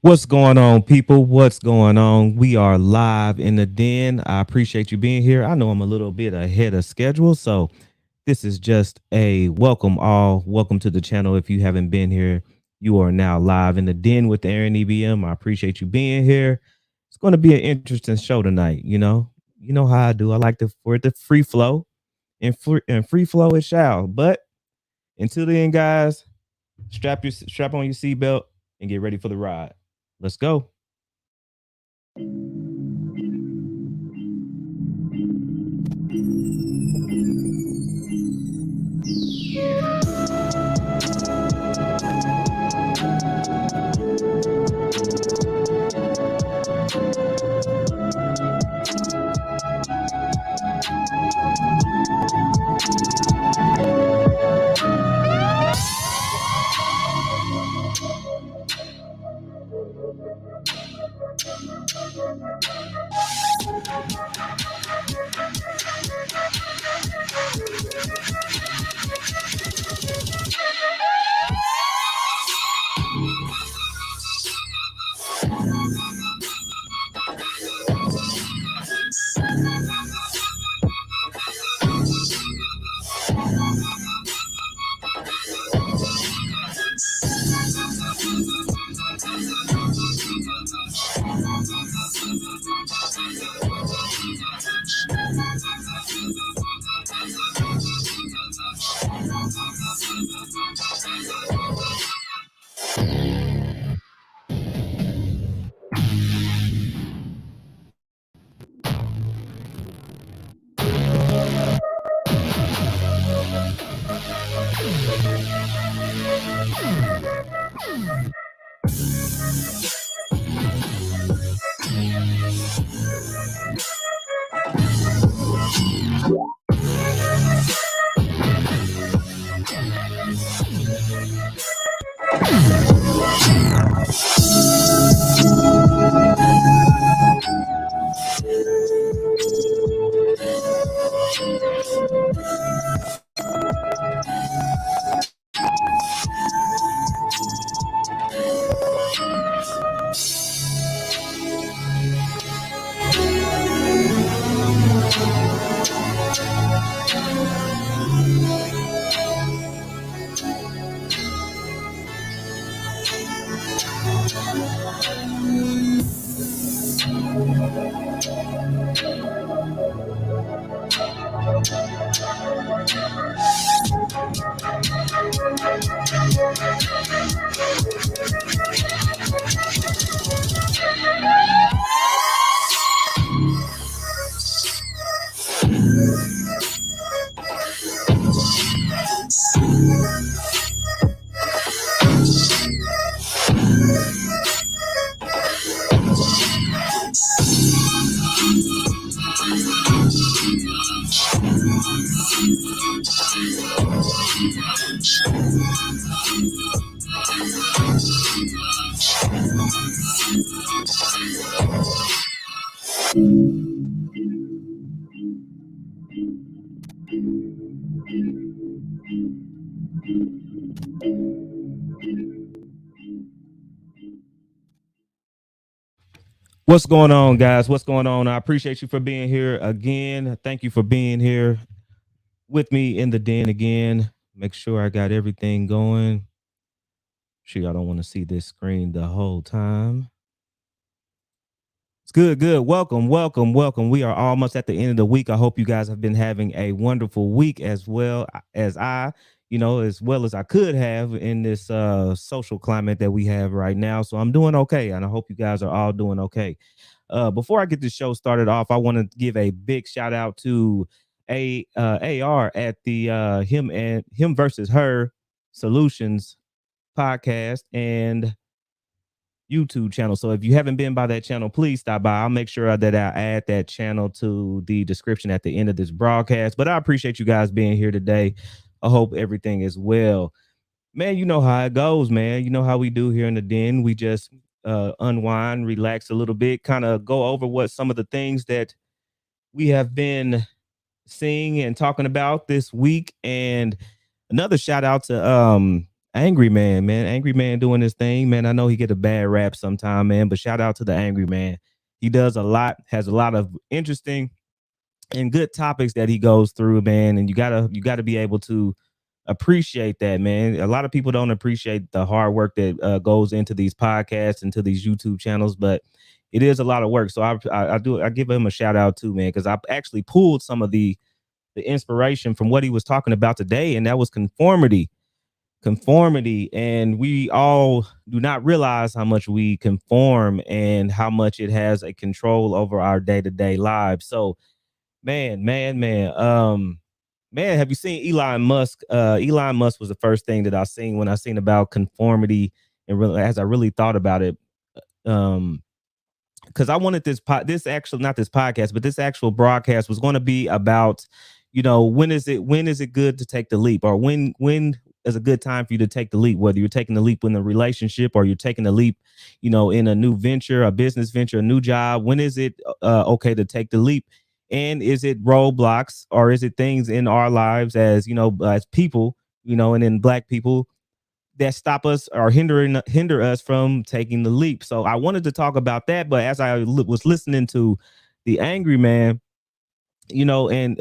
What's going on, people? What's going on? We are live in the den. I appreciate you being here. I know I'm a little bit ahead of schedule, so this is just a welcome all. Welcome to the channel. If you haven't been here, you are now live in the den with Aaron EBM. I appreciate you being here. It's going to be an interesting show tonight. You know how I do. I like for it to free flow and free flow it shall. But until then, guys, strap on your seatbelt and get ready for the ride. Let's go. What's going on, guys? What's going on? I appreciate you for being here again. Thank you for being here with me in the den again. Make sure I got everything going. Sure, y'all don't want to see this screen the whole time. It's good, good. Welcome, welcome, welcome. We are almost at the end of the week. I hope you guys have been having a wonderful week as well as as well as I could have in this social climate that we have right now. So I'm doing okay, and I hope you guys are all doing okay. Before I get the show started off, I want to give a big shout out to AR at the him versus her solutions podcast and YouTube channel. So if you haven't been by that channel, please stop by. I'll make sure that I add that channel to the description at the end of this broadcast. But I appreciate you guys being here today. I hope everything is well. Man, you know how it goes, man. You know how we do here in the den. We just unwind, relax a little bit, kind of go over what some of the things that we have been seeing and talking about this week. And another shout out to Angry Man. Angry Man doing his thing, man. I know he get a bad rap sometime, man, but shout out to the Angry Man. He does a lot, has a lot of interesting and good topics that he goes through, man. And you gotta be able to appreciate that, man. A lot of people don't appreciate the hard work that goes into these podcasts, into these YouTube channels, but it is a lot of work. So I give him a shout out too, man, because I actually pulled some of the inspiration from what he was talking about today, and that was conformity. And we all do not realize how much we conform and how much it has a control over our day-to-day lives. So man, have you seen Elon Musk? Elon Musk was the first thing that I seen when I seen about conformity, and really, as I really thought about it. um because I wanted this actual, not this podcast, but this actual broadcast was going to be about, when is it good to take the leap, or when is a good time for you to take the leap, whether you're taking the leap in a relationship or you're taking the leap, in a new venture, a business venture, a new job. When is it okay to take the leap? And is it roadblocks, or is it things in our lives as as people, and then black people, that stop us or hinder us from taking the leap. So I wanted to talk about that, but as I was listening to the Angry Man, and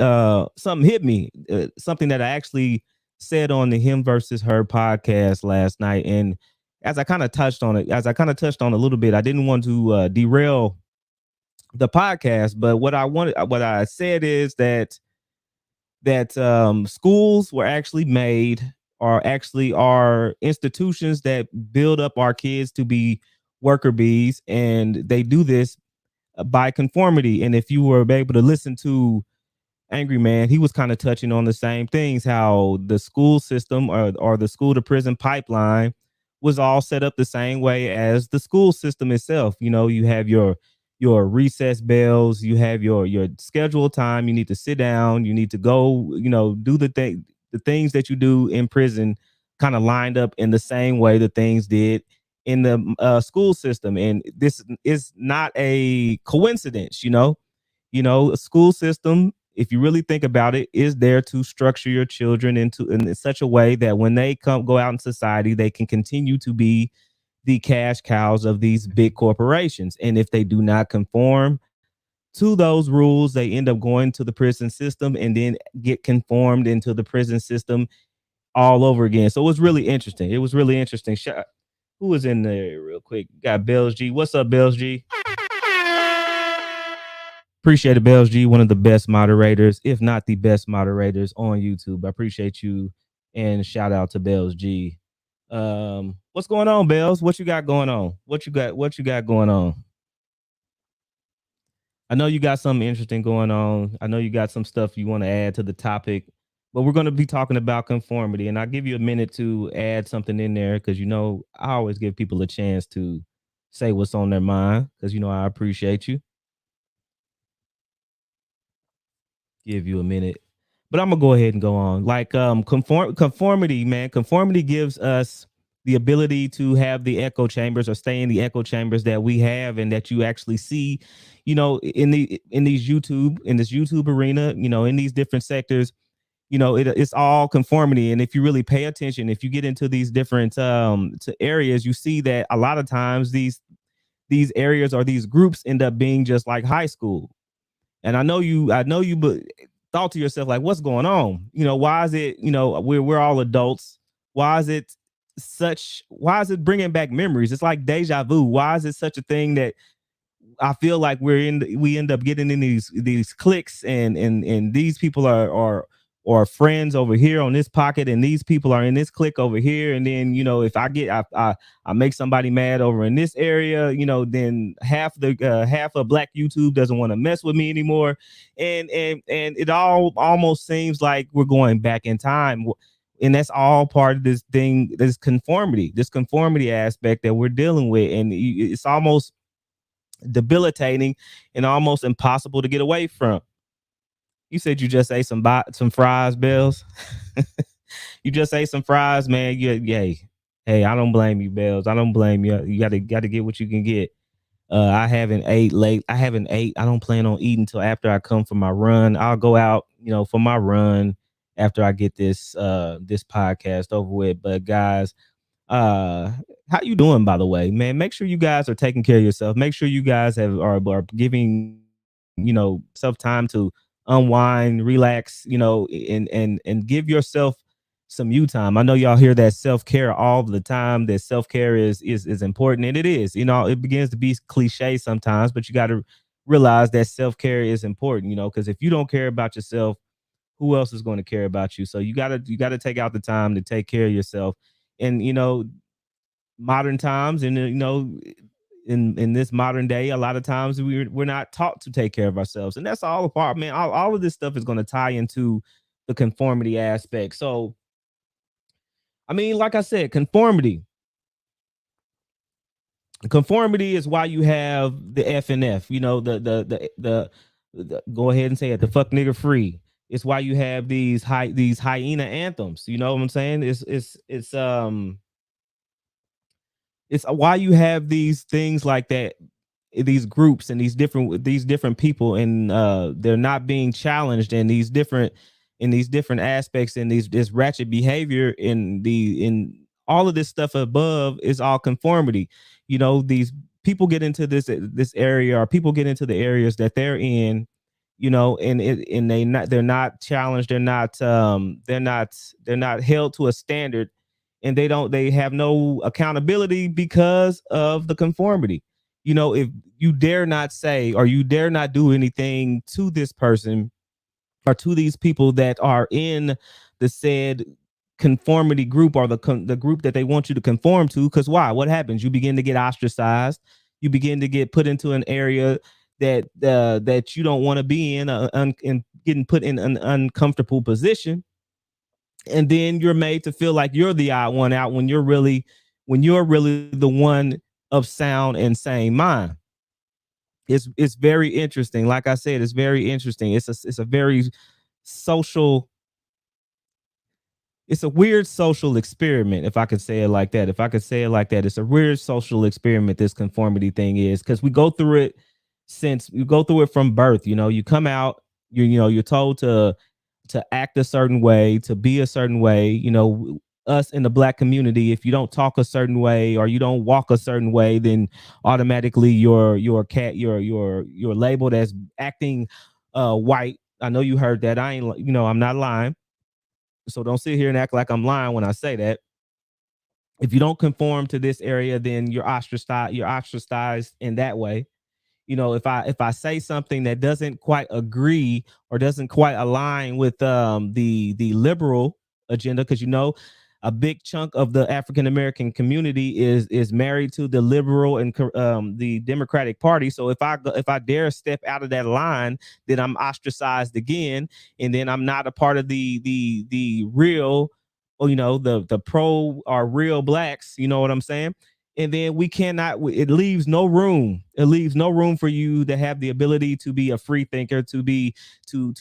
something hit me, something that I actually said on the Him versus Her podcast last night. And as I kind of touched on it, a little bit, I didn't want to derail the podcast, but what I said is that schools were actually made, or actually are institutions that build up our kids to be worker bees, and they do this by conformity. And if you were able to listen to Angry Man, he was kind of touching on the same things, how the school system, or the school to prison pipeline was all set up the same way as the school system itself. You have your recess bells, you have your scheduled time, you need to sit down, you need to go, do the things that you do in prison, kind of lined up in the same way the things did in the school system. And this is not a coincidence. A school system, if you really think about it, is there to structure your children in such a way that when they go out in society, they can continue to be the cash cows of these big corporations. And if they do not conform to those rules, they end up going to the prison system and then get conformed into the prison system all over again. So it was really interesting. Who was in there real quick? Got Bells G. What's up, Bells G? Appreciate it, Bells G, one of the best moderators, if not the best moderators on YouTube. I appreciate you, and shout out to Bells G. What's going on, Bells? What you got going on? What you got going on? I know you got something interesting going on. I know you got some stuff you want to add to the topic, but we're going to be talking about conformity, and I'll give you a minute to add something in there, because I always give people a chance to say what's on their mind, because I appreciate you. Give you a minute, but I'm gonna go ahead and go on. Like conformity, man. Conformity gives us the ability to have the echo chambers, or stay in the echo chambers that we have, and that you actually see, in this YouTube arena, in these different sectors. It's all conformity. And if you really pay attention, if you get into these different to areas, you see that a lot of times these areas, or these groups, end up being just like high school. And I know you but thought to yourself, like, what's going on? Why is it, we're all adults. Why is it bringing back memories? It's like deja vu. Why is it such a thing that I feel like we end up getting in these cliques, and these people are friends over here on this pocket, and these people are in this clique over here. And then if I make somebody mad over in this area, then half of Black YouTube doesn't want to mess with me anymore. And it all almost seems like we're going back in time. And that's all part of this thing, this conformity aspect that we're dealing with. And it's almost debilitating and almost impossible to get away from. You said you just ate some fries, Bells. You just ate some fries, man. Yay. Hey, I don't blame you, Bells. I don't blame you. You gotta get what you can get. I haven't ate late. I haven't ate. I don't plan on eating until after I come from my run. I'll go out, for my run, after I get this podcast over with. But guys, uh how you doing, by the way, man? Make sure you guys are taking care of yourself. Make sure you guys are giving, self time to unwind, relax, and give yourself some you time. I know y'all hear that self-care all the time, that self-care is important, and it is. It begins to be cliche sometimes, but you got to realize that self-care is important, because if you don't care about yourself, who else is going to care about you? So you got to take out the time to take care of yourself. And modern times, and in this modern day, a lot of times we're not taught to take care of ourselves, and that's all a part, man. All of this stuff is going to tie into the conformity aspect. So I mean, like I said, conformity is why you have the F and F, the go ahead and say it, the fuck nigga free. It's why you have these hyena anthems, you know what I'm saying? It's why you have these things like that, these groups and these different people, and they're not being challenged in these different aspects, and this ratchet behavior in all of this stuff above is all conformity. These people get into this area, or people get into the areas that they're in, and they're not challenged, they're not held to a standard, and they have no accountability because of the conformity. If you dare not say, or you dare not do anything to this person, or to these people that are in the said conformity group, or the group that they want you to conform to, because why? What happens? You begin to get ostracized. You begin to get put into an area that you don't want to be in, and getting put in an uncomfortable position, and then you're made to feel like you're the odd one out, when you're really the one of sound and sane mind. It's very interesting. Like I said, it's very interesting. It's a very social, it's a weird social experiment, if I could say it like that. If I could say it like that, it's a weird social experiment, this conformity thing is, because we go through it, since you go through it from birth. You come out, you're told to act a certain way, to be a certain way. Us in the black community, if you don't talk a certain way, or you don't walk a certain way, then automatically you're labeled as acting white. I know you heard that. I'm not lying. So don't sit here and act like I'm lying when I say that. If you don't conform to this area, then you're ostracized in that way. If I say something that doesn't quite agree, or doesn't quite align with the liberal agenda, because a big chunk of the African American community is married to the liberal and the Democratic Party. So if I dare step out of that line, then I'm ostracized again, and then I'm not a part of the real, or the pro or real blacks. You know what I'm saying? And then we cannot, it leaves no room for you to have the ability to be a free thinker, to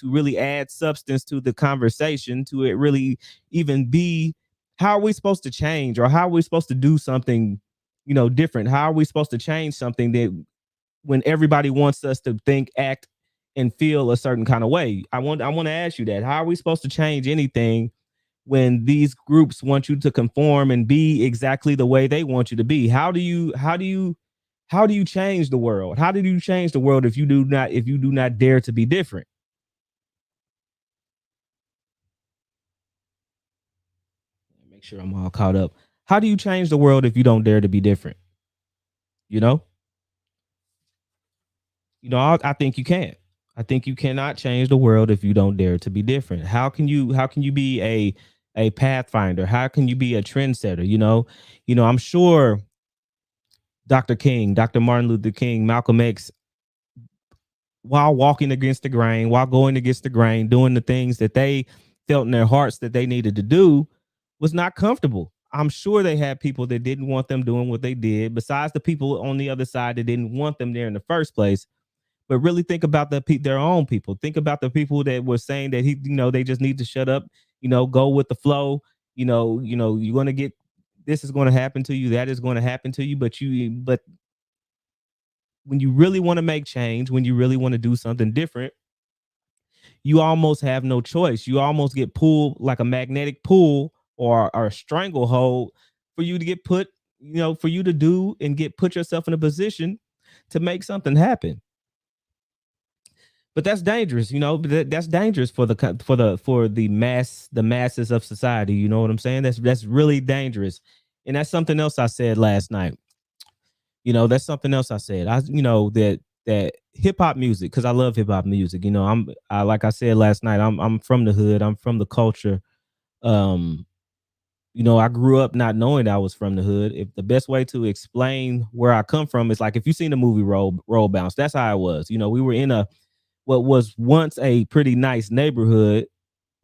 really add substance to the conversation, to it really even be. How are we supposed to change, or how are we supposed to do something different? How are we supposed to change something that, when everybody wants us to think, act, and feel a certain kind of way? I want to ask you that. How are we supposed to change anything when these groups want you to conform and be exactly the way they want you to be? How do you change the world? How do you change the world if you do not dare to be different? Make sure I'm all caught up. How do you change the world if you don't dare to be different? You know, I think you can't. I think you cannot change the world if you don't dare to be different. How can you be a pathfinder? How can you be a trendsetter? I'm sure Dr. King, Dr. Martin Luther King, Malcolm X, while walking against the grain, while going against the grain, doing the things that they felt in their hearts that they needed to do, was not comfortable. I'm sure they had people that didn't want them doing what they did, besides the people on the other side that didn't want them there in the first place. But really think about their own people. Think about the people that were saying that they just need to shut up, go with the flow. You're going to get, this is going to happen to you, that is going to happen to you, but when you really want to make change, when you really want to do something different, you almost have no choice. You almost get pulled like a magnetic pull or a stranglehold for you to get put, for you to do and get put yourself in a position to make something happen. But that's dangerous, that's dangerous for the masses of society. You know what I'm saying? That's really dangerous. And that's something else I said last night. That's something else I said. That hip hop music, because I love hip hop music. Like I said last night, I'm from the hood. I'm from the culture. Um, I grew up not knowing I was from the hood. If the best way to explain where I come from is like if you seen the movie Roll Bounce, that's how it was. We were in a what was once a pretty nice neighborhood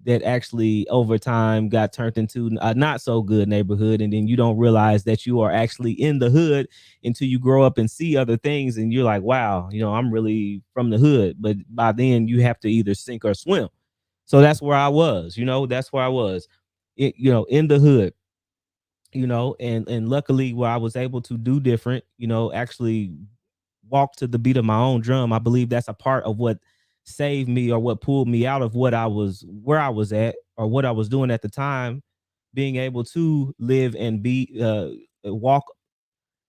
that actually over time got turned into a not so good neighborhood, and then you don't realize that you are actually in the hood until you grow up and see other things, and you're like, wow, I'm really from the hood. But by then you have to either sink or swim. So that's where I was. That's where I was, in the hood. And luckily where I was able to do different, actually walk to the beat of my own drum. I believe that's a part of what saved me or what pulled me out of where I was at or what I was doing at the time. Being able to live and be walk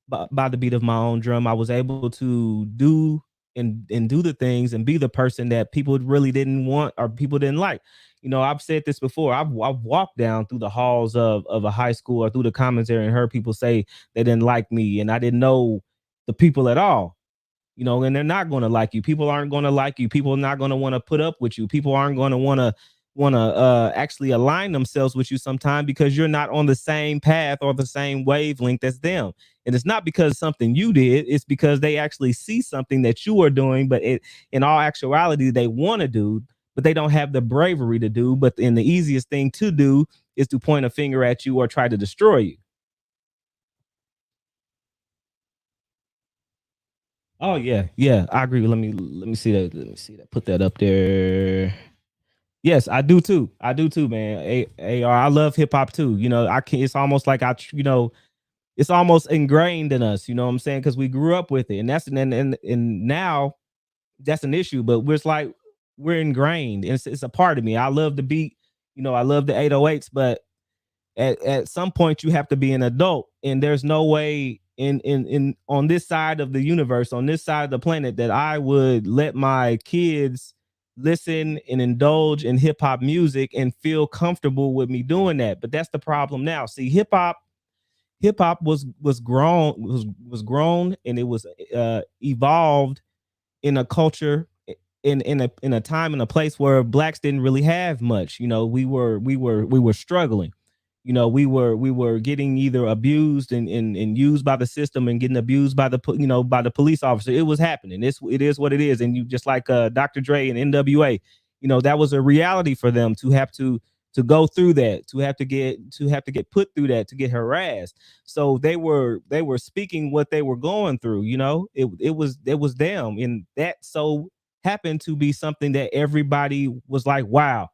by the beat of my own drum, I was able to do and do the things and be the person that people really didn't want or people didn't like. I've said this before. I've walked down through the halls of a high school or through the commentary and heard people say they didn't like me and I didn't know the people at all. And they're not going to like you. People aren't going to like you. People are not going to want to put up with you. People aren't going to want to actually align themselves with you sometime because you're not on the same path or the same wavelength as them. And it's not because something you did, it's because they actually see something that you are doing, but in all actuality, they want to do, but they don't have the bravery to do. But then the easiest thing to do is to point a finger at you or try to destroy you. Oh yeah, yeah, I agree. Let me see that. Let me see that. Put that up there. Yes, I do too. I do too, man. AR, I love hip hop too. I can. It's almost like it's almost ingrained in us. You know what I'm saying? Because we grew up with it, and and now that's an issue. But we're like we're ingrained. It's a part of me. I love the beat. I love the 808s, but at some point you have to be an adult, and there's no way in on this side of the universe, on this side of the planet, that I would let my kids listen and indulge in hip-hop music and feel comfortable with me doing that. But that's the problem now. See, hip-hop was grown, and it was evolved in a culture, in a time and a place where blacks didn't really have much. We were struggling. We were getting either abused and used by the system and getting abused by the police officer. It was happening. It is what it is. And you just like Dr. Dre and NWA, that was a reality for them to go through that, to have to get put through that, to get harassed. So they were speaking what they were going through. It was them, and that so happened to be something that everybody was like, wow.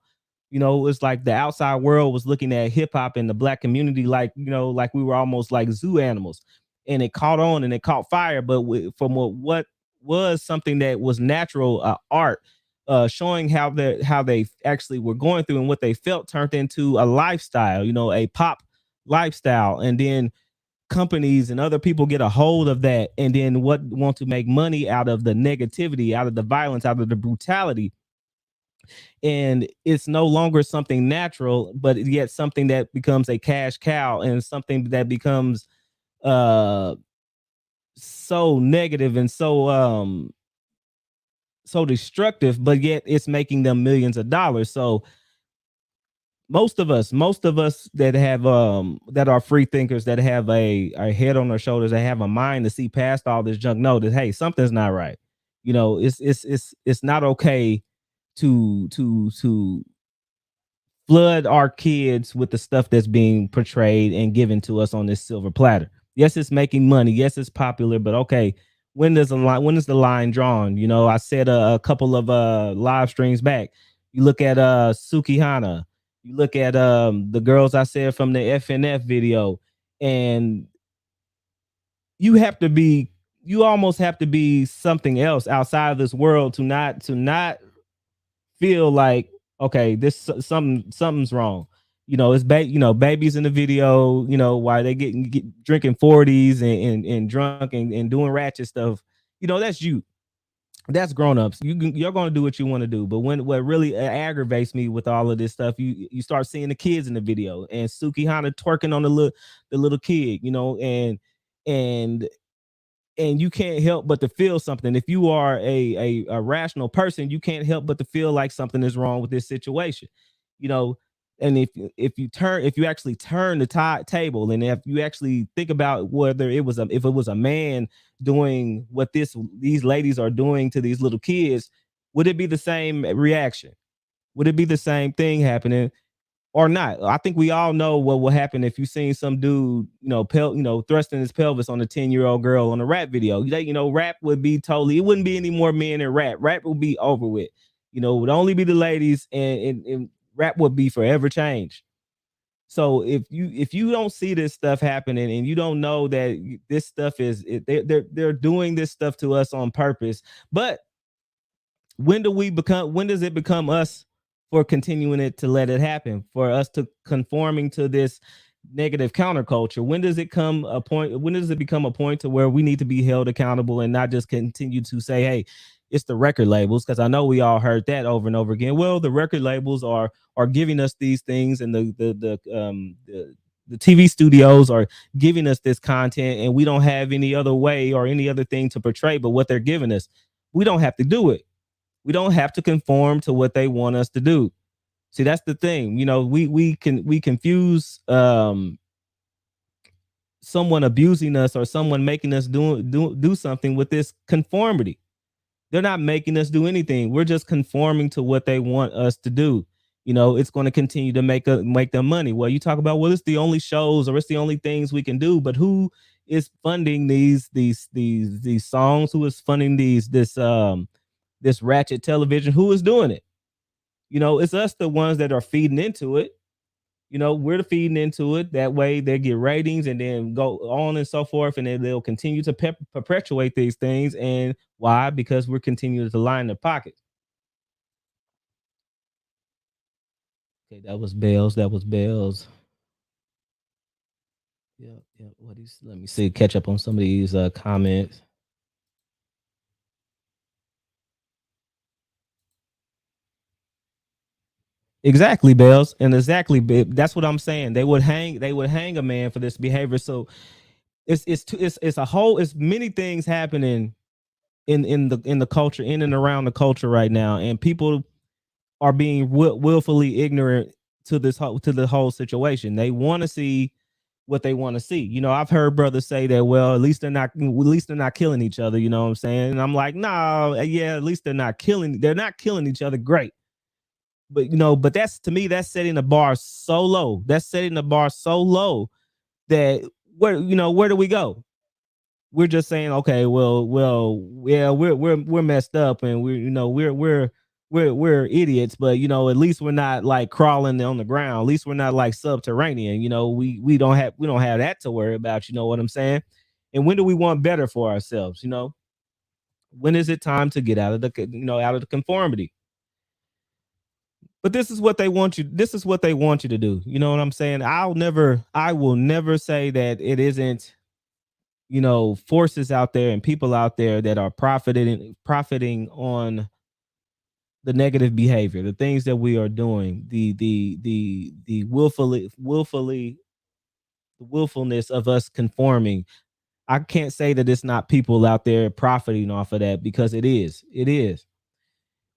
It's like the outside world was looking at hip hop and the black community like, like we were almost like zoo animals. And it caught on and it caught fire. But from what was something that was natural art, showing how they actually were going through and what they felt, turned into a lifestyle, a pop lifestyle. And then companies and other people get a hold of that, and then want to make money out of the negativity, out of the violence, out of the brutality. And it's no longer something natural, but yet something that becomes a cash cow, and something that becomes uh so negative and so destructive, but yet it's making them millions of dollars. So most of us that are free thinkers, that have a head on their shoulders, that have a mind to see past all this junk, know that, hey, something's not right. It's not okay to flood our kids with the stuff that's being portrayed and given to us on this silver platter. Yes, it's making money. Yes, it's popular, but okay, when is the line drawn? I said a couple of live streams back. You look at Suki Hana, you look at the girls I said from the FNF video, and you have to be you almost have to be something else outside of this world to not feel like, okay, this something's wrong. Babies in the video, why they drinking 40s and drunk and doing ratchet stuff. That's you. That's grown-ups. You're going to do what you want to do. But what really aggravates me with all of this stuff, you start seeing the kids in the video and Suki Hana twerking on the little kid, and and you can't help but to feel something. If you are a rational person, you can't help but to feel like something is wrong with this situation, you know. And if you actually turn the table, and if you actually think about whether if it was a man doing what these ladies are doing to these little kids, would it be the same reaction? Would it be the same thing happening? Or not? I think we all know what will happen if you seen some dude, thrusting his pelvis on a 10-year-old girl on a rap video. Rap would be it wouldn't be any more men in rap. Rap would be over with. It would only be the ladies, and rap would be forever changed. So if you don't see this stuff happening, and you don't know that this stuff they're doing this stuff to us on purpose. But when does it become us for continuing it, to let it happen, for us to conforming to this negative counterculture? When does it become a point to where we need to be held accountable, and not just continue to say, hey, it's the record labels? Because I know we all heard that over and over again. Well, the record labels are giving us these things, and the TV studios are giving us this content, and we don't have any other way or any other thing to portray but what they're giving us. We don't have to do it. We don't have to conform to what they want us to do. See, that's the thing. We confuse someone abusing us or someone making us do something with this conformity. They're not making us do anything. We're just conforming to what they want us to do. It's going to continue to make them money. Well, you talk about, well, it's the only shows or it's the only things we can do, but who is funding these songs? Who is funding this ratchet television? Who is doing it? It's us, the ones that are feeding into it. We're the feeding into it. That way they get ratings, and then go on and so forth, and they'll continue to perpetuate these things. And why? Because we're continuing to line their pockets. Okay, that was Bells. That was Bells. Yeah, yeah. Let me see. Catch up on some of these comments. Exactly, Bells, and exactly, that's what I'm saying. They would hang a man for this behavior. So it's many things happening in the culture, in and around the culture right now, and people are being willfully ignorant to the whole situation. They want to see what they want to see. I've heard brothers say that, well, at least they're not killing each other. You know what I'm saying? And I'm like, no, yeah, at least they're not killing each other. Great. But that's, to me, that's setting the bar so low. That's setting the bar so low that where do we go? We're just saying, okay, well, yeah, we're messed up, and we're idiots, but at least we're not like crawling on the ground. At least we're not like subterranean. We don't have that to worry about. You know what I'm saying? And when do we want better for ourselves? When is it time to get out of the conformity? But this is what they want you. This is what they want you to do. You know what I'm saying? I will never say that it isn't, forces out there and people out there that are profiting on the negative behavior, the things that we are doing, the the willfulness of us conforming. I can't say that it's not people out there profiting off of that, because it is. It is.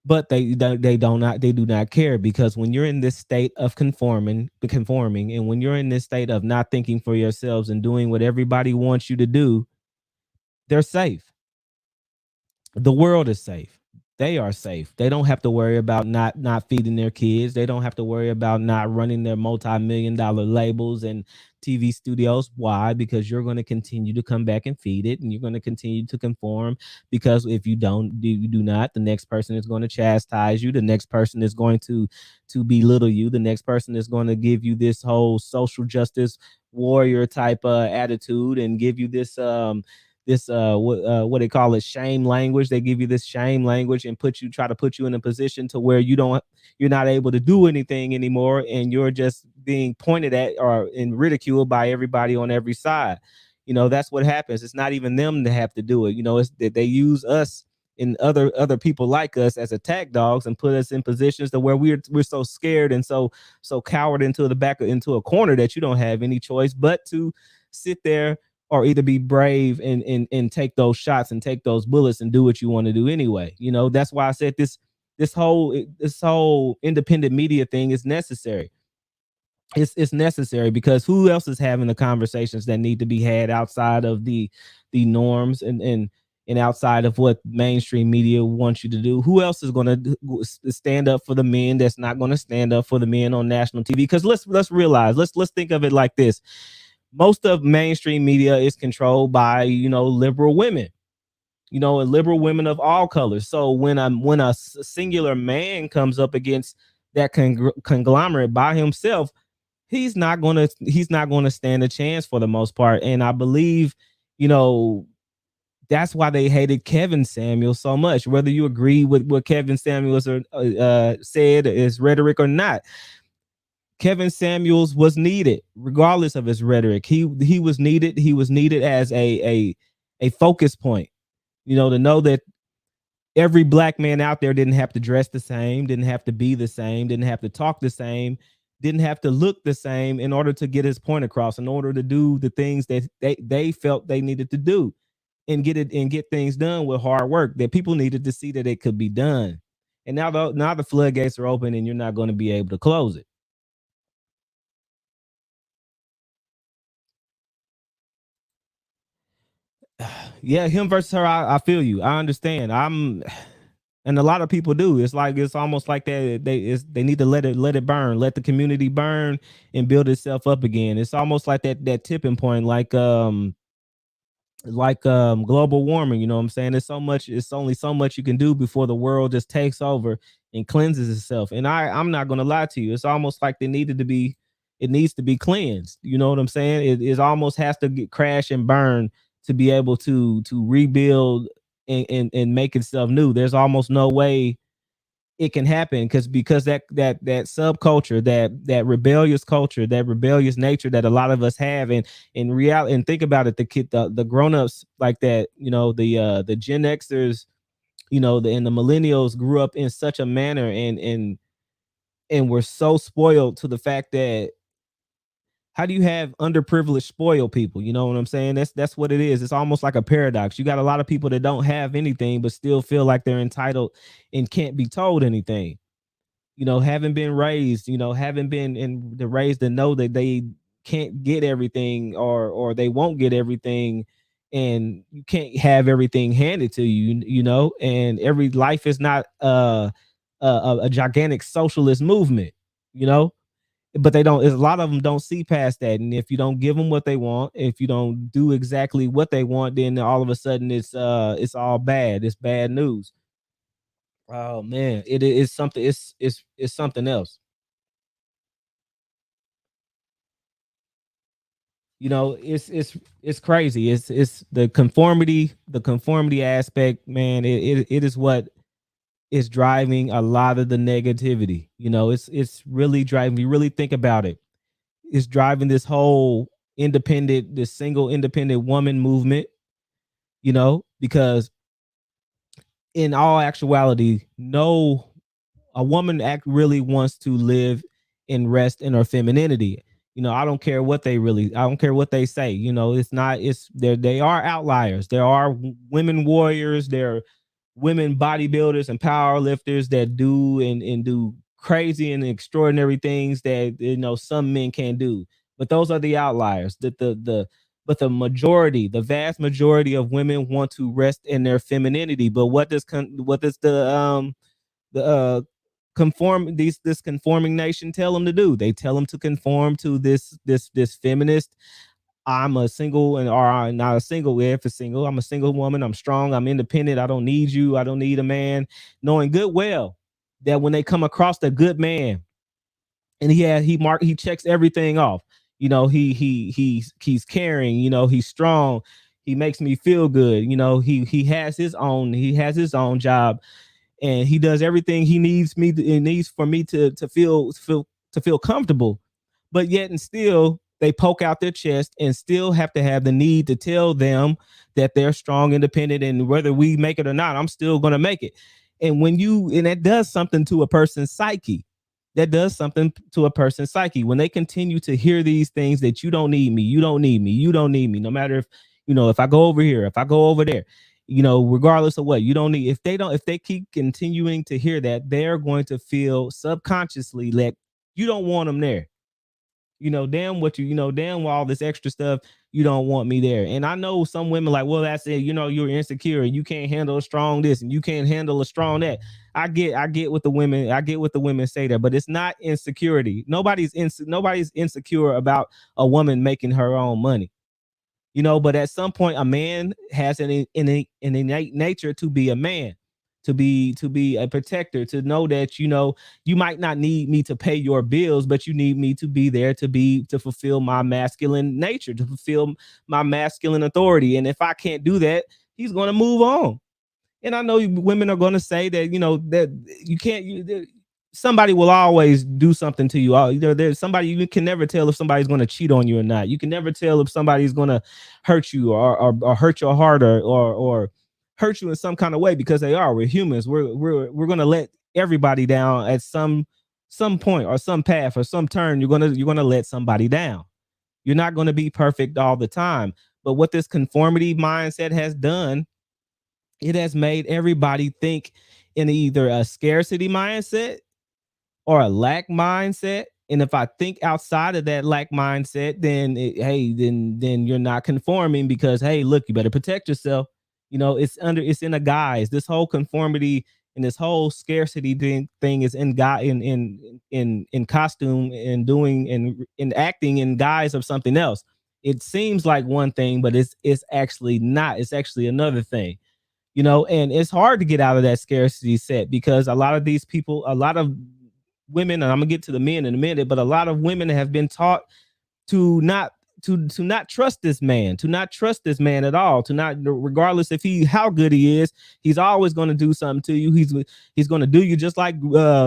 But they do not care, because when you're in this state of conforming, and when you're in this state of not thinking for yourselves and doing what everybody wants you to do, they're safe. The world is safe. They are safe. They don't have to worry about not feeding their kids. They don't have to worry about not running their multi-million-dollar labels and TV studios. Why? Because you're going to continue to come back and feed it, and you're going to continue to conform. Because if you do not, the next person is going to chastise you. The next person is going to belittle you. The next person is going to give you this whole social justice warrior type attitude, and give you what they call it, shame language. They give you this shame language and try to put you in a position to where you're not able to do anything anymore, and you're just being pointed at or in ridiculed by everybody on every side. That's what happens. It's not even them that have to do it. It's that they use us and other people like us as attack dogs and put us in positions to where we're so scared and so coward into a corner that you don't have any choice but to sit there or either be brave and take those shots and take those bullets and do what you want to do anyway. That's why I said this whole independent media thing is necessary. It's necessary because who else is having the conversations that need to be had outside of the norms and outside of what mainstream media wants you to do? Who else is going to stand up for the men that's not going to stand up for the men on national TV? Because let's realize, let's think of it like this: most of mainstream media is controlled by liberal women, and liberal women of all colors. So when a singular man comes up against that conglomerate by himself, he's not gonna stand a chance for the most part. And I believe, you know, that's why they hated Kevin Samuels so much. Whether you agree with what Kevin Samuels said, his rhetoric or not, Kevin Samuels was needed, regardless of his rhetoric. He was needed. He was needed as a focus point. To know that every black man out there didn't have to dress the same, didn't have to be the same, didn't have to talk the same, didn't have to look the same in order to get his point across, in order to do the things that they felt they needed to do and get things done with hard work, that people needed to see that it could be done. And now the floodgates are open and you're not going to be able to close it. Yeah, him versus her, I feel you. I understand. And a lot of people do. It's almost like they need to let it burn, let the community burn and build itself up again. It's almost like that tipping point, like global warming. You know what I'm saying? It's only so much you can do before the world just takes over and cleanses itself. And I'm not gonna lie to you, it's almost like it needs to be cleansed. You know what I'm saying? It almost has to get crash and burn to be able to rebuild and make itself new. There's almost no way it can happen because that subculture, that rebellious culture, that rebellious nature that a lot of us have, and in reality, and think about it, the grown-ups like that, the Gen Xers, and the millennials grew up in such a manner and were so spoiled to the fact that, how do you have underprivileged spoiled people? You know what I'm saying? That's what it is. It's almost like a paradox. You got a lot of people that don't have anything but still feel like they're entitled and can't be told anything. Haven't been raised, haven't been in the raised to know that they can't get everything, or they won't get everything, and you can't have everything handed to you, and every life is not a gigantic socialist movement, you know, but they don't. A lot of them don't see past that, and if you don't give them what they want, if you don't do exactly what they want, then all of a sudden it's all bad. It's bad news. Oh man, it is something. It's something else. It's crazy. It's the conformity aspect, man. It is what is driving a lot of the negativity. It's really driving. You really think about it. It's driving this single independent woman movement. Because in all actuality, no, a woman act really wants to live and rest in her femininity. I don't care what I don't care what they say. It's not, they are outliers. There are women warriors, there are women bodybuilders and power lifters that do and do crazy and extraordinary things that some men can't do. But those are the outliers. But the vast majority of women want to rest in their femininity. But what does the this conforming nation tell them to do? They tell them to conform to this feminist. I'm a single, and or I'm not a single. If it's single, I'm a single woman. I'm strong. I'm independent. I don't need you. I don't need a man. Knowing good well that when they come across a good man, and he checks everything off. He's caring. He's strong. He makes me feel good. He has his own job, and he does everything he needs for me to feel comfortable. But yet and still they poke out their chest and still have to have the need to tell them that they're strong, independent, and whether we make it or not, I'm still going to make it. And that does something to a person's psyche. That does something to a person's psyche when they continue to hear these things that you don't need me, you don't need me, you don't need me. No matter if I go over here, if I go over there, regardless of what, you don't need. If they keep continuing to hear that, they're going to feel subconsciously that you don't want them there. Damn all this extra stuff, you don't want me there. And I know some women like, well, that's it, you're insecure and you can't handle a strong this and you can't handle a strong that. I get what the women say that, but it's not insecurity. Nobody's insecure about a woman making her own money. But at some point a man has an innate nature to be a man, to be a protector, to know that you might not need me to pay your bills, but you need me to be there to fulfill my masculine nature, to fulfill my masculine authority. And if I can't do that, he's going to move on. And I know women are going to say that that you can't somebody will always do something to you. There's somebody, you can never tell if somebody's going to cheat on you or not. You can never tell if somebody's going to hurt you or hurt your heart or hurt you in some kind of way, because they are. We're humans. We're going to let everybody down at some point or some path or some turn. You're going to let somebody down. You're not going to be perfect all the time. But what this conformity mindset has done, it has made everybody think in either a scarcity mindset or a lack mindset. And if I think outside of that lack mindset, then you're not conforming, because hey, look, you better protect yourself. It's in a guise. This whole conformity and this whole scarcity thing is in costume and doing and in acting in guise of something else. It seems like one thing, but it's actually not. It's actually another thing. And it's hard to get out of that scarcity set, because a lot of these people, a lot of women, and I'm gonna get to the men in a minute, but a lot of women have been taught to not trust this man, to not trust this man at all, to not, regardless if how good he is, he's always going to do something to you. He's going to do you just like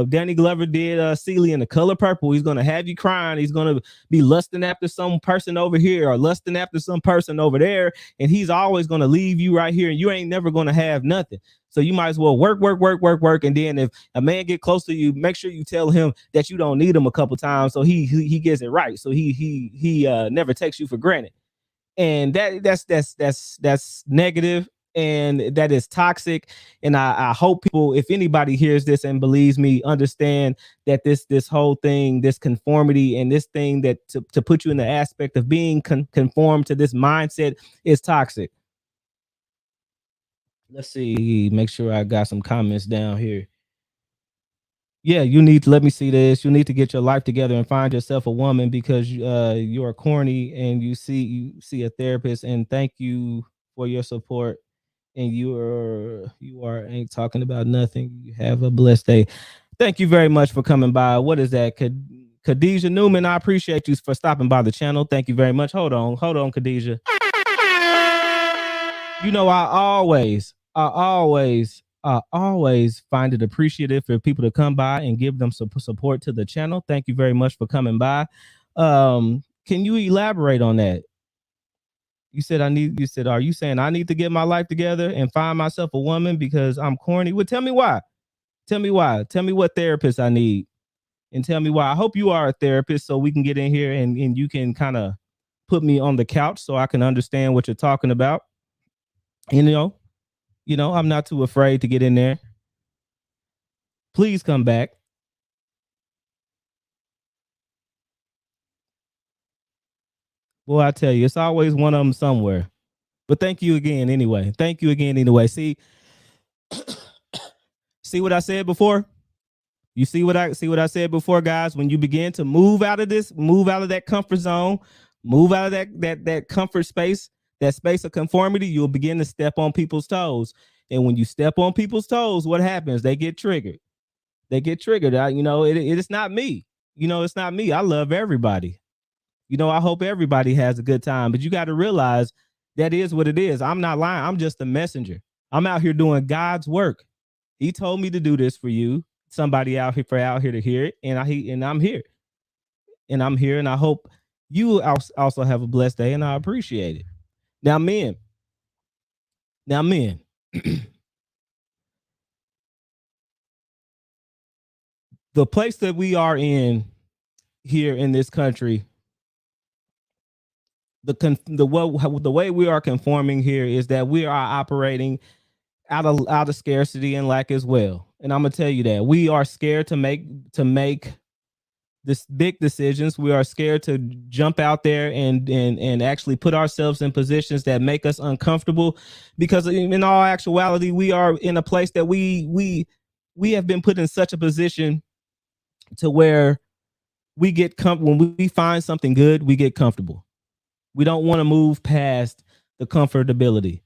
Danny Glover did Celie in The Color Purple. He's going to have you crying. He's going to be lusting after some person over here or lusting after some person over there, and he's always going to leave you right here, and you ain't never going to have nothing. So you might as well work, and then if a man get close to you, make sure you tell him that you don't need him a couple times, so he gets it right. So he never takes you for granted, and that's negative, and that is toxic. And I hope people, if anybody hears this and believes me, understand that this whole thing, this conformity, and this thing that to put you in the aspect of being conformed to this mindset is toxic. Let's see, make sure I got some comments down here. Yeah, you need to let me see this. You need to get your life together and find yourself a woman, because you are corny and you see a therapist, and thank you for your support. And you are ain't talking about nothing. You have a blessed day. Thank you very much for coming by. What is that? Khadijah Newman, I appreciate you for stopping by the channel. Thank you very much. Hold on, Khadijah. I always find it appreciative for people to come by and give them some support to the channel. Thank you very much for coming by. Can you elaborate on that? You said, are you saying I need to get my life together and find myself a woman because I'm corny? Well, tell me why. Tell me why. Tell me what therapist I need, and tell me why. I hope you are a therapist, so we can get in here and you can kind of put me on the couch so I can understand what you're talking about. I'm not too afraid to get in there. Please come back. Well, I tell you, it's always one of them somewhere. But thank you again anyway. Thank you again anyway. See what I said before? You see what I said before, guys? When you begin to move out of that comfort zone, move out of that comfort space, that space of conformity, you'll begin to step on people's toes. And when you step on people's toes, what happens? They get triggered. It is not me. It's not me. I love everybody. I hope everybody has a good time, but you got to realize That is what it is. I'm not lying. I'm just a messenger. I'm out here doing God's work. He told me to do this for you. Somebody out here to hear it, and I'm here, and I hope you also have a blessed day, and I appreciate it. Now, men, now, men, the place that we are in here in this country, the way we are conforming here is that we are operating out of scarcity and lack as well. And I'm gonna tell you that we are scared to make this big decisions. We are scared to jump out there and actually put ourselves in positions that make us uncomfortable, because in all actuality, we are in a place that we have been put in such a position to where when we find something good, we get comfortable. We don't want to move past the comfortability.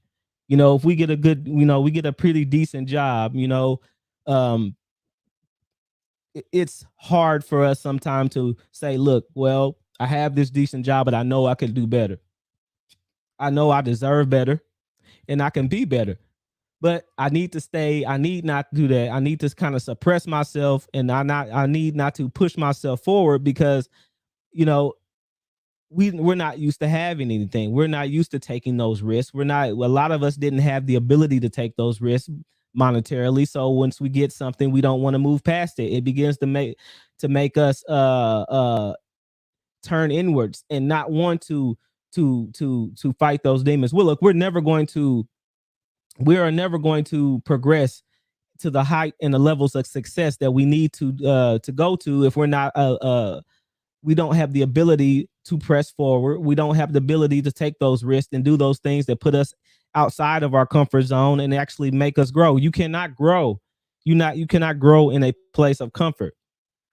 If we get a good, we get a pretty decent job, um, it's hard for us sometimes to say, look, well, I have this decent job, but I know I could do better. I know I deserve better and I can be better. But I need not do that. I need to kind of suppress myself, and I need not to push myself forward, because, you know, we're not used to having anything. We're not used to taking those risks. A lot of us didn't have the ability to take those risks monetarily. So once we get something, we don't want to move past it. It begins to make us turn inwards and not want to fight those demons. Well, look, we are never going to progress to the height and the levels of success that we need to go to if we're not we don't have the ability to press forward. We don't have the ability to take those risks and do those things that put us outside of our comfort zone and actually make us grow. You cannot grow. You cannot grow in a place of comfort.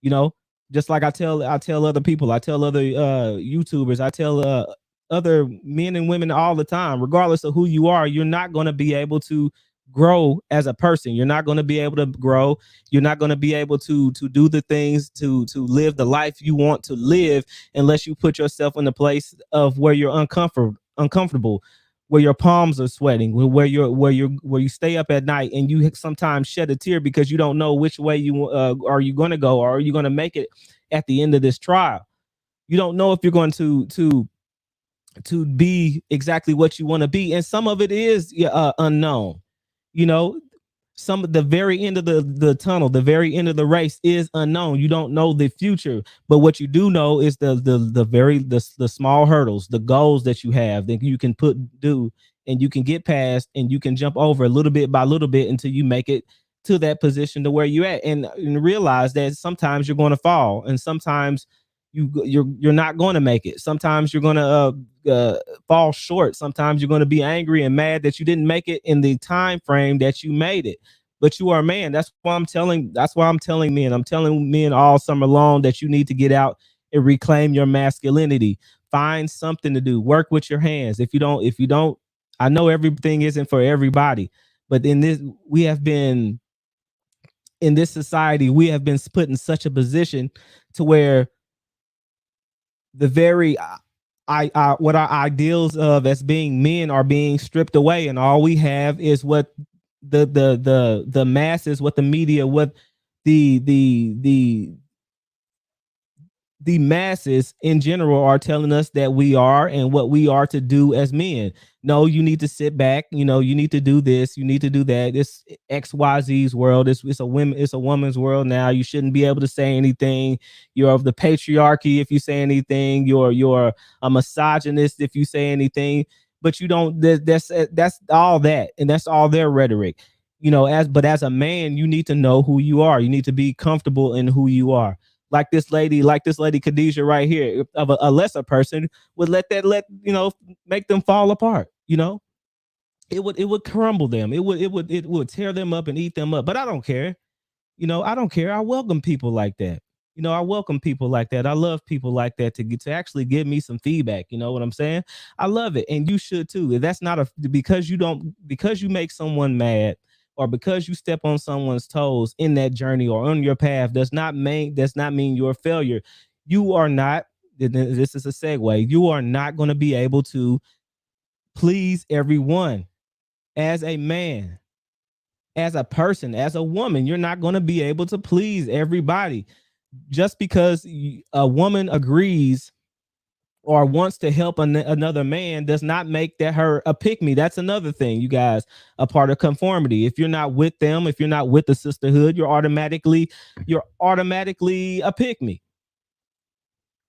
You know, just like I tell other people, I tell other YouTubers, I tell other men and women all the time, regardless of who you are, you're not going to be able to grow as a person. You're not going to be able to grow. You're not going to be able to do the things to live the life you want to live unless you put yourself in a place of where you're uncomfortable, where your palms are sweating, where you stay up at night and you sometimes shed a tear because you don't know which way you are you going to go, or are you going to make it at the end of this trial. You don't know if you're going to be exactly what you want to be, and some of it is unknown. you know some of the very end of the tunnel, the very end of the race is unknown. You don't know the future, but what you do know is the small hurdles, the goals that you have that you can do, and you can get past, and you can jump over a little bit by little bit until you make it to that position to where you're at, and realize that sometimes you're going to fall, and sometimes you're not going to make it. Sometimes you're going to fall short. Sometimes you're going to be angry and mad that you didn't make it in the time frame that you made it. But you are a man. That's why I'm telling men. I'm telling men all summer long that you need to get out and reclaim your masculinity. Find something to do. Work with your hands. If you don't, I know everything isn't for everybody, but we have been in this society, we have been put in such a position to where the very what our ideals of as being men are being stripped away, and all we have is what the masses, what the media, what the the masses in general are telling us that we are, and what we are to do as men. No, you need to sit back. You need to do this. You need to do that. This XYZ's world. It's a woman's world now. You shouldn't be able to say anything. You're of the patriarchy if you say anything. You're a misogynist if you say anything. But you don't. That's all that, and that's all their rhetoric. As a man, you need to know who you are. You need to be comfortable in who you are, like this lady Khadijah right here, of a lesser person would make them fall apart. It would crumble them. It would tear them up and eat them up. But I don't care. I don't care. I welcome people like that. I welcome people like that. I love people like that to actually give me some feedback. You know what I'm saying? I love it, and you should too. If that's not a because you make someone mad, or because you step on someone's toes in that journey or on your path, does not mean you're a failure. You are not. This is a segue. You are not going to be able to please everyone. As a man, as a person, as a woman, you're not going to be able to please everybody. Just because a woman agrees or wants to help another man does not make that her a pick me. That's another thing, you guys, a part of conformity. If you're not with them, if you're not with the sisterhood, you're automatically a pick me.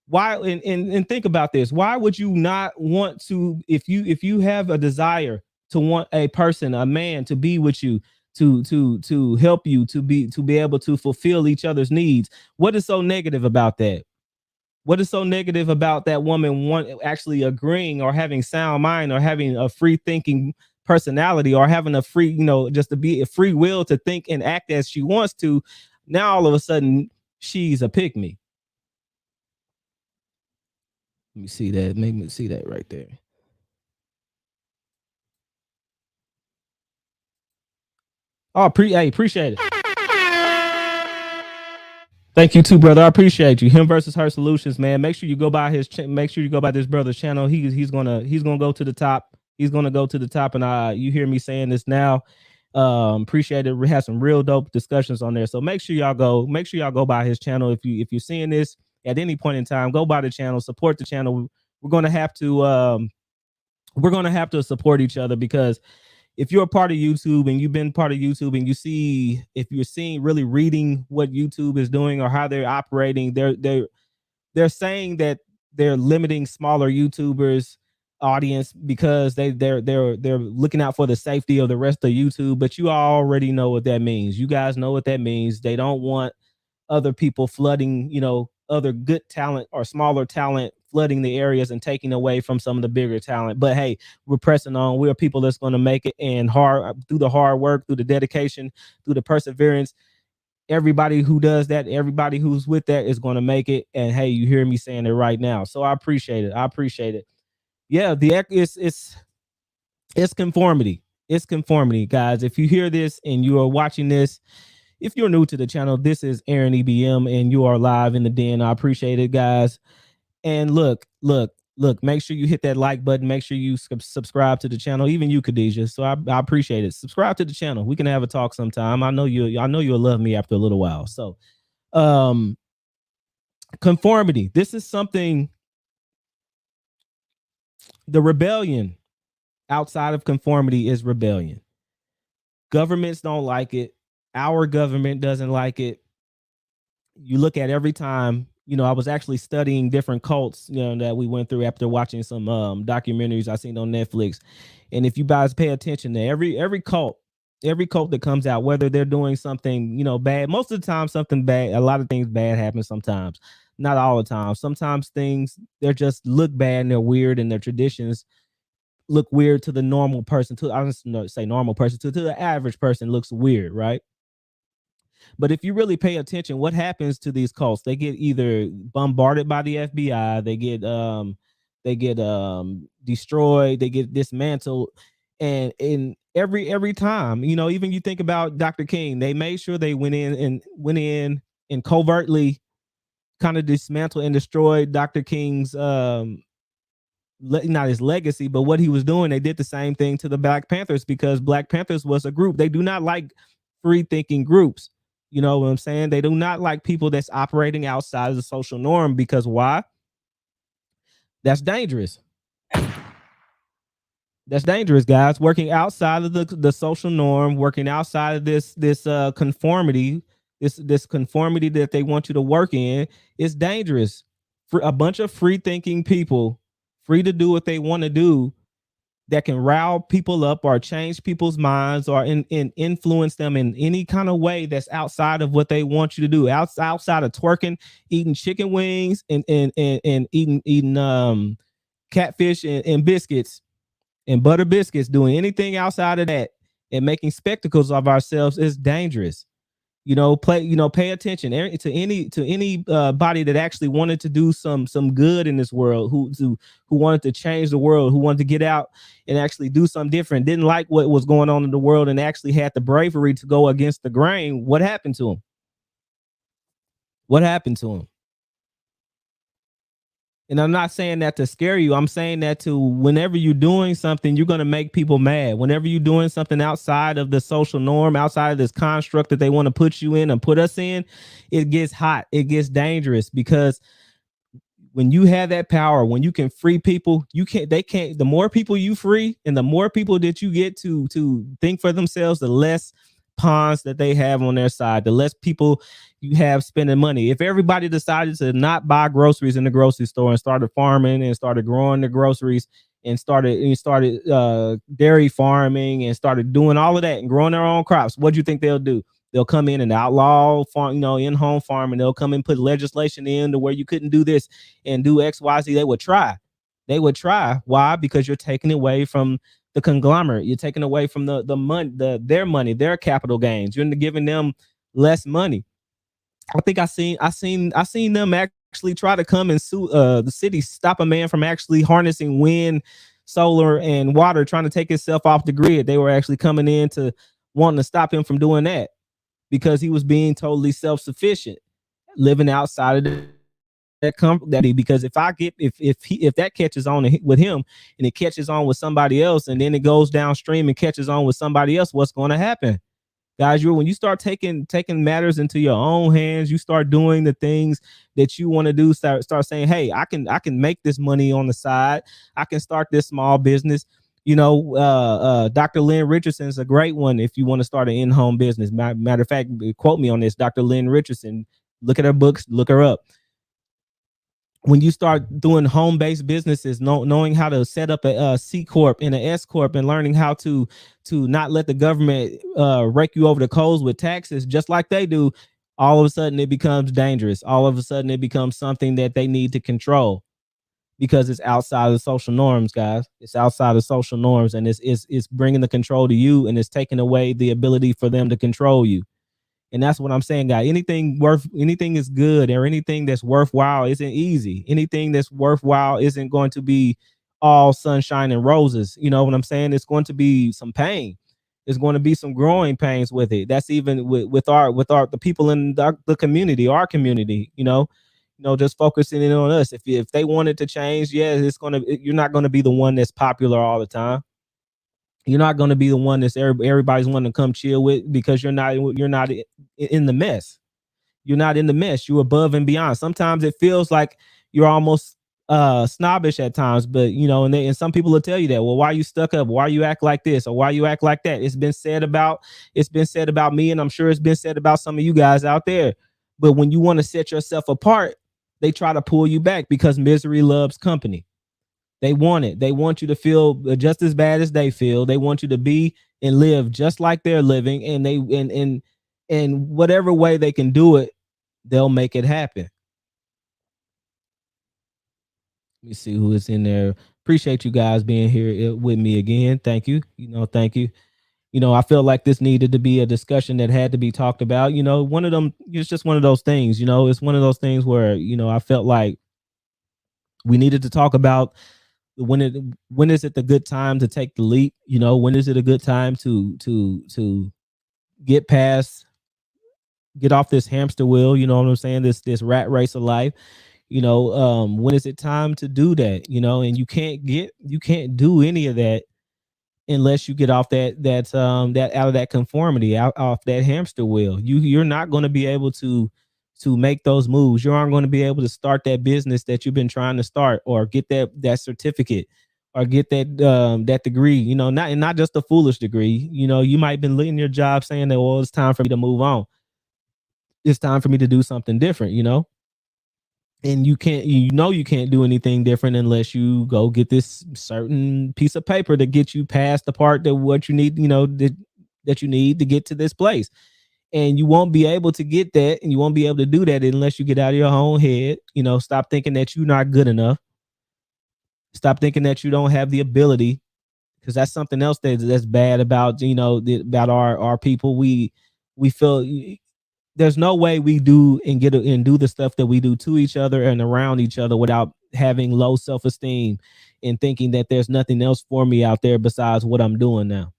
Why? And think about this. Why would you not want to, if you have a desire to want a person, a man, to be with you, to help you, to be able to fulfill each other's needs? What is so negative about that? What is so negative about that woman actually agreeing, or having sound mind, or having a free thinking personality, or having a free, just to be a free will to think and act as she wants to? Now all of a sudden she's a pick me. Let me see that. Make me see that right there. Oh, appreciate it. Thank you too, brother. I appreciate you. Him versus Her Solutions, man. Make sure you go by make sure you go by this brother's channel. He's gonna go to the top. He's gonna go to the top, and you hear me saying this now. Appreciate it. We have some real dope discussions on there. So make sure y'all go by his channel. If you're seeing this at any point in time, go by the channel, support the channel. We're gonna have to support each other, because if you're a part of YouTube and you've been part of YouTube, and if you're seeing, really reading what YouTube is doing or how they're operating, they're saying that they're limiting smaller YouTubers audience because they're looking out for the safety of the rest of YouTube. But you already know what that means. You guys know what that means. They don't want other people flooding, other good talent or smaller talent flooding the areas and taking away from some of the bigger talent. But hey, we're pressing on. We're people that's going to make it, and through the hard work, through the dedication, through the perseverance. Everybody who does that, everybody who's with that is going to make it. And hey, you hear me saying it right now. So I appreciate it. I appreciate it. Yeah, it's conformity. It's conformity, guys. If you hear this and you are watching this, if you're new to the channel, this is Aaron EBM, and you are live in the den. I appreciate it, guys. And look, make sure you hit that like button. Make sure you subscribe to the channel. Even you, Khadijah. So I appreciate it. Subscribe to the channel. We can have a talk sometime. I know you'll love me after a little while. So conformity. This is something, the rebellion outside of conformity is rebellion. Governments don't like it. Our government doesn't like it. You look at every time, I was actually studying different cults, that we went through after watching some documentaries I seen on Netflix. And if you guys pay attention to every cult that comes out, whether they're doing something, bad, most of the time something bad, a lot of things bad happen sometimes, not all the time. Sometimes things, they're just look bad and they're weird, and their traditions look weird to the normal person. I don't say normal person, to the average person looks weird, right? But if you really pay attention, what happens to these cults? They get either bombarded by the FBI, they get destroyed, they get dismantled. And in every time, even you think about Dr. King, they made sure they went in and covertly kind of dismantled and destroyed Dr. King's not his legacy, but what he was doing. They did the same thing to the Black Panthers, because Black Panthers was a group. They do not like free thinking groups. You know what I'm saying? They do not like people that's operating outside of the social norm, because why? That's dangerous. That's dangerous, guys. Working outside of the social norm, working outside of this conformity, this conformity that they want you to work in, is dangerous. For a bunch of free thinking people, free to do what they want to do, that can rile people up or change people's minds or influence them in any kind of way that's outside of what they want you to do. Outside of twerking, eating chicken wings, and eating catfish and biscuits and butter biscuits, doing anything outside of that and making spectacles of ourselves is dangerous. Pay attention to any body that actually wanted to do some good in this world, who wanted to change the world, who wanted to get out and actually do something different, didn't like what was going on in the world, and actually had the bravery to go against the grain. What happened to him? What happened to him? And I'm not saying that to scare you. I'm saying that to whenever you're doing something, you're going to make people mad. Whenever you're doing something outside of the social norm, outside of this construct that they want to put you in and put us in, it gets hot. It gets dangerous because when you have that power, when you can free people, you can't, they can't, the more people you free and the more people that you get to think for themselves, the less pawns that they have on their side, the less people you have spending money. If everybody decided to not buy groceries in the grocery store and started farming and started growing the groceries and started dairy farming and started doing all of that and growing their own crops, what do you think they'll do? They'll come in and outlaw farm, in-home farming. They'll come and put legislation in to where you couldn't do this and do XYZ. They would try. They would try. Why? Because you're taking away from the conglomerate. You're taking away from the money, their money, their capital gains. You're giving them less money. I think I seen them actually try to come and sue the city, stop a man from actually harnessing wind, solar, and water, trying to take himself off the grid. They were actually coming in to wanting to stop him from doing that because he was being totally self-sufficient, living outside of that comfort. Because if that catches on with him and it catches on with somebody else and then it goes downstream and catches on with somebody else, what's going to happen? Guys, when you start taking matters into your own hands, you start doing the things that you want to do. Start saying, hey, I can make this money on the side. I can start this small business. Dr. Lynn Richardson is a great one if you want to start an in-home business. Matter of fact, quote me on this. Dr. Lynn Richardson, look at her books, look her up. When you start doing home-based businesses, knowing how to set up a C corp and an S corp, and learning how to not let the government rake you over the coals with taxes, just like they do, all of a sudden it becomes dangerous. All of a sudden it becomes something that they need to control because it's outside of the social norms, guys. It's outside of social norms, and it's bringing the control to you, and it's taking away the ability for them to control you. And that's what I'm saying, guy. Anything is good, or anything that's worthwhile isn't easy. Anything that's worthwhile isn't going to be all sunshine and roses. You know what I'm saying? It's going to be some pain. It's going to be some growing pains with it. That's even with our the people in the community, our community. Just focusing in on us. If they wanted to change, yeah, you're not gonna be the one that's popular all the time. You're not going to be the one that's everybody's wanting to come chill with, because you're not in the mess. You're not in the mess. You're above and beyond. Sometimes it feels like you're almost snobbish at times, but and some people will tell you that. Well, why you stuck up? Why you act like this, or why you act like that? It's been said about me, and I'm sure it's been said about some of you guys out there. But when you want to set yourself apart, they try to pull you back, because misery loves company. They want it. They want you to feel just as bad as they feel. They want you to be and live just like they're living, and they and whatever way they can do it, they'll make it happen. Let me see who is in there. Appreciate you guys being here with me again. Thank you. Thank you. I feel like this needed to be a discussion that had to be talked about. One of them, it's just one of those things. It's one of those things where I felt like we needed to talk about when is it the good time to take the leap. When is it a good time to get past, get off this hamster wheel, you know what I'm saying, this rat race of life. When is it time to do that? And you can't do any of that unless you get off that out of that conformity, out off that hamster wheel. You're not going to be able to make those moves. You aren't going to be able to start that business that you've been trying to start, or get that certificate, or get that degree. Not just a foolish degree. You might have been leaving your job saying that, well, it's time for me to move on. It's time for me to do something different. And you can't do anything different unless you go get this certain piece of paper to get you past the part that what you need, that you need to get to this place. And you won't be able to get that, and you won't be able to do that unless you get out of your own head. Stop thinking that you're not good enough. Stop thinking that you don't have the ability, because that's something else that's bad about about our people. We feel there's no way we do and do the stuff that we do to each other and around each other without having low self-esteem and thinking that there's nothing else for me out there besides what I'm doing now.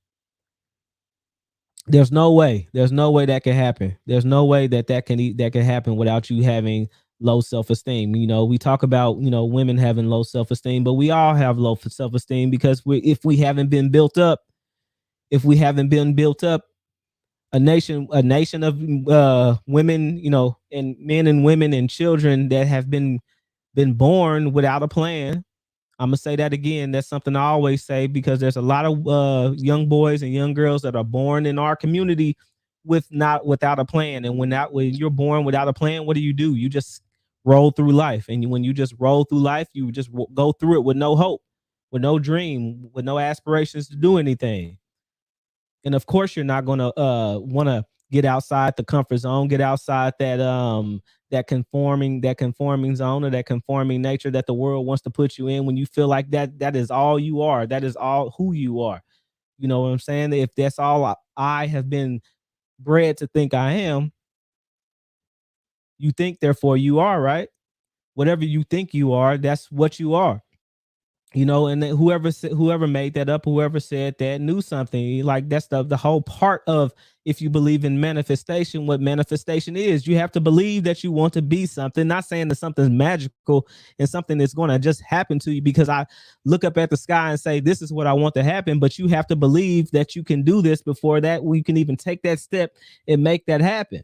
There's no way that can happen. There's no way that can happen without you having low self-esteem. You know, we talk about, you know, women having low self-esteem, but we all have low self-esteem because if we haven't been built up, if we haven't been built up, a nation of women, you know, and men and women and children that have been born without a plan. I'm gonna say that again. That's something I always say because there's a lot of young boys and young girls that are born in our community without a plan. And when you're born without a plan, what do? You just roll through life, and when you just roll through life, you just go through it with no hope, with no dream, with no aspirations to do anything. And of course, you're not gonna want to get outside the comfort zone, get outside that conforming zone or that conforming nature that the world wants to put you in when you feel like that is all you are, that is all who you are. You know what I'm saying? If that's all I have been bred to think I am, you think therefore you are, right? Whatever you think you are, that's what you are. You know, and then whoever made that up, whoever said that knew something. Like that's the whole part of, if you believe in manifestation, what manifestation is. You have to believe that you want to be something. Not saying that something's magical and something that's going to just happen to you because I look up at the sky and say this is what I want to happen, but you have to believe that you can do this before that we can even take that step and make that happen.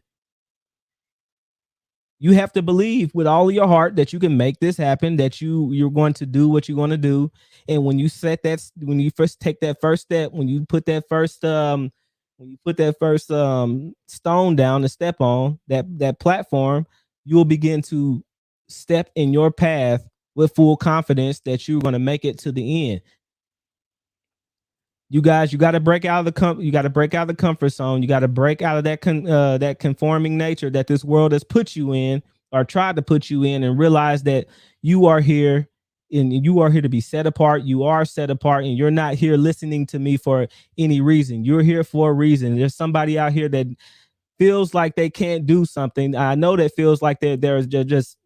You have to believe with all of your heart that you can make this happen, that you're going to do what you're going to do. And when you first take that first step, when you put that first stone down to step on that platform, you will begin to step in your path with full confidence that you're going to make it to the end. You guys, you got to break out of you got to break out of the comfort zone. You got to break out of that conforming nature that this world has put you in or tried to put you in, and realize that you are here, and you are here to be set apart. You are set apart, and you're not here listening to me for any reason. You're here for a reason. There's somebody out here that feels like they can't do something. I know that feels like they're just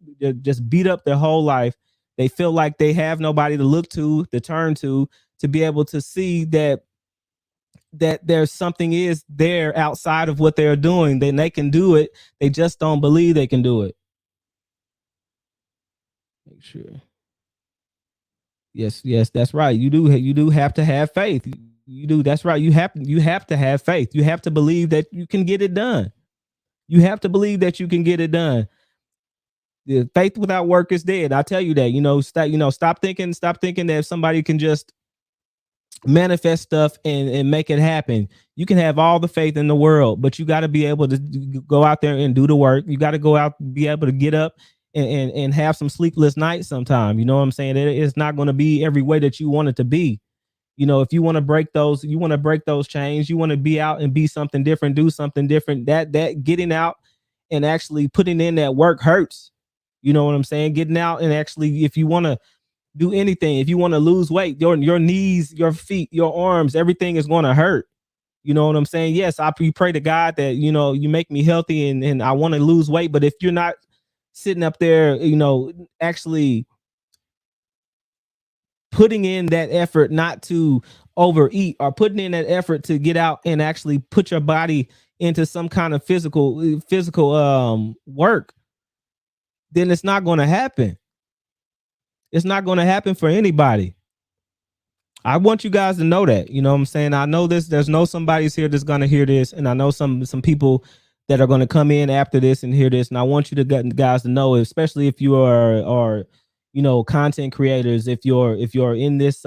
beat up their whole life. They feel like they have nobody to look to turn to be able to see that there's something is there outside of what they're doing. Then they can do it. They just don't believe they can do it. Make sure. Yes, yes, that's right. You do have to have faith. You do. That's right. You have to have faith. You have to believe that you can get it done. You have to believe that you can get it done. The faith without work is dead. I tell you that. Stop thinking that somebody can just manifest stuff and make it happen. You can have all the faith in the world, but you got to be able to go out there and do the work. You got to go out, be able to get up and have some sleepless nights sometime. You know what I'm saying? It's not going to be every way that you want it to be. You know, if you want to break those chains, you want to be out and be something different, do something different. That getting out and actually putting in that work hurts. You know what I'm saying? Getting out and actually, if you want to do anything, if you want to lose weight, your knees, your feet, your arms, everything is going to hurt. You know what I'm saying? Yes, I pray to God that, you make me healthy, and I want to lose weight. But if you're not sitting up there, actually putting in that effort not to overeat, or putting in that effort to get out and actually put your body into some kind of physical work, then it's not going to happen. It's not going to happen for anybody. I want you guys to know that. You know what I'm saying? I know this. There's no somebody's here that's gonna hear this, and I know some people that are gonna come in after this and hear this. And I want you to guys to know, especially if you are content creators, if you're in this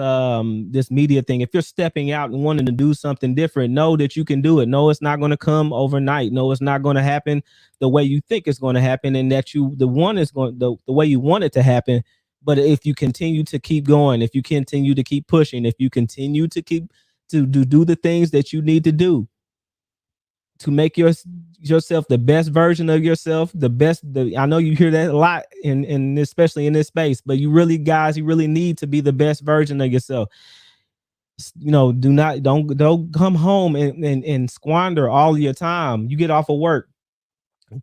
media thing, if you're stepping out and wanting to do something different, know that you can do it. No, it's not gonna come overnight. No, it's not gonna happen the way you think it's gonna happen, and that the way you want it to happen. But if you continue to keep going, if you continue to keep pushing, if you continue to keep to do the things that you need to do to make yourself the best version of yourself, I know you hear that a lot in especially in this space, but you really need to be the best version of yourself. Don't come home and squander all of your time. You get off of work,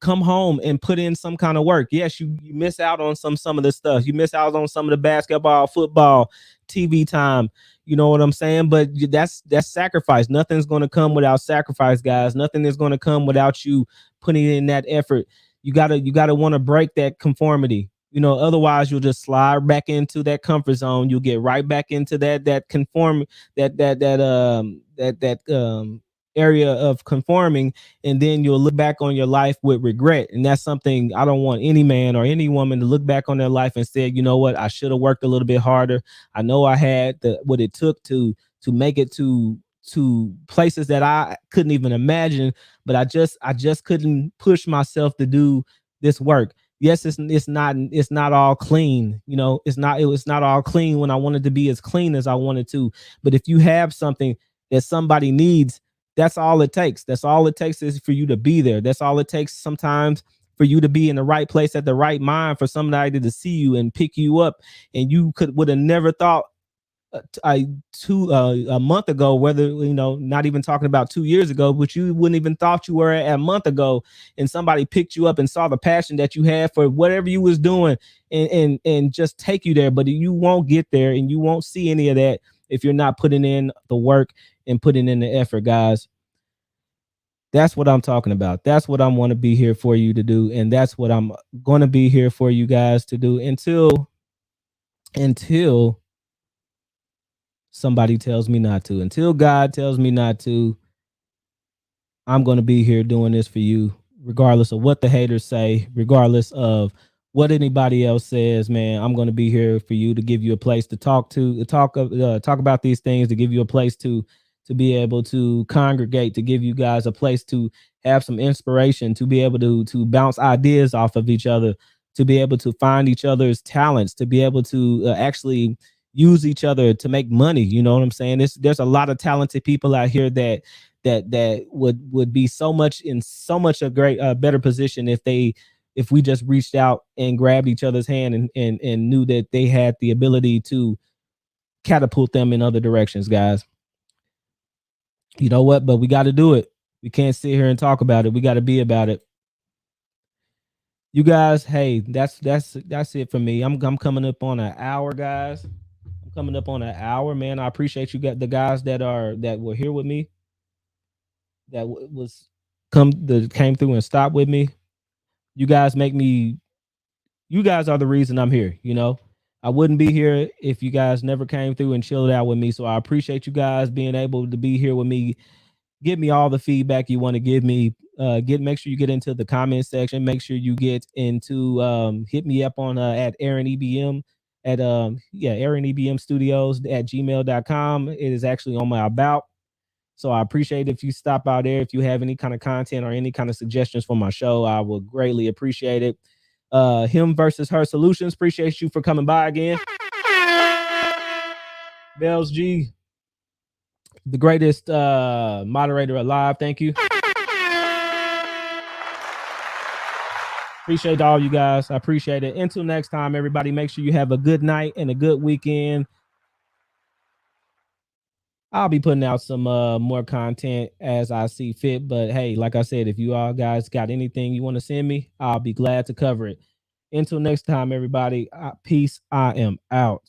come home and put in some kind of work. Yes, you miss out on some of the stuff. You miss out on some of the basketball, football, TV time. You know what I'm saying? But that's sacrifice. Nothing's going to come without sacrifice, guys. Nothing is going to come without you putting in that effort. You gotta want to break that conformity. Otherwise you'll just slide back into that comfort zone. You'll get right back into that conform that area of conforming, and then you'll look back on your life with regret. And that's something I don't want any man or any woman to look back on their life and say, you know what, I should have worked a little bit harder. I know I had what it took to make it to places that I couldn't even imagine, but I just couldn't push myself to do this work. Yes, it's not all clean. It was not all clean when I wanted to be as clean as I wanted to. But if you have something that somebody needs, that's all it takes. That's all it takes is for you to be there. That's all it takes sometimes for you to be in the right place at the right mind, for somebody to see you and pick you up. And you would have never thought a month ago, whether not even talking about 2 years ago, but you wouldn't even thought you were a month ago, and somebody picked you up and saw the passion that you had for whatever you was doing, and just take you there. But you won't get there, and you won't see any of that if you're not putting in the work and putting in the effort, guys. That's what I'm talking about. That's what I want to be here for you to do, and that's what I'm going to be here for you guys to do until somebody tells me not to. Until God tells me not to, I'm going to be here doing this for you, regardless of what the haters say, regardless of what anybody else says. Man, I'm going to be here for you, to give you a place to talk about these things, to give you a place to be able to congregate, to give you guys a place to have some inspiration, to be able to bounce ideas off of each other, to be able to find each other's talents, to be able to actually use each other to make money. You know what I'm saying? There's a lot of talented people out here that would be so much in so much a great better position if we just reached out and grabbed each other's hand and knew that they had the ability to catapult them in other directions, guys. You know what? But we got to do it. We can't sit here and talk about it. We got to be about it. You guys, hey, that's it for me. I'm coming up on an hour, guys. I'm coming up on an hour, man. I appreciate you, got the guys that were here with me, that came through and stopped with me. You guys you guys are the reason I'm here. I wouldn't be here if you guys never came through and chilled out with me. So I appreciate you guys being able to be here with me. Give me all the feedback you want to give me. Make sure you get into the comment section. Make sure you get into hit me up on at Aaron EBM at Aaron EBM Studios at gmail.com. It is actually on my about. So I appreciate if you stop out there. If you have any kind of content or any kind of suggestions for my show, I would greatly appreciate it. Him versus Her Solutions. Appreciate you for coming by again. Bells G, the greatest moderator alive. Thank you. Appreciate all you guys. I appreciate it. Until next time, everybody, make sure you have a good night and a good weekend. I'll be putting out some more content as I see fit. But hey, like I said, if you all guys got anything you want to send me, I'll be glad to cover it. Until next time, everybody, peace. I am out.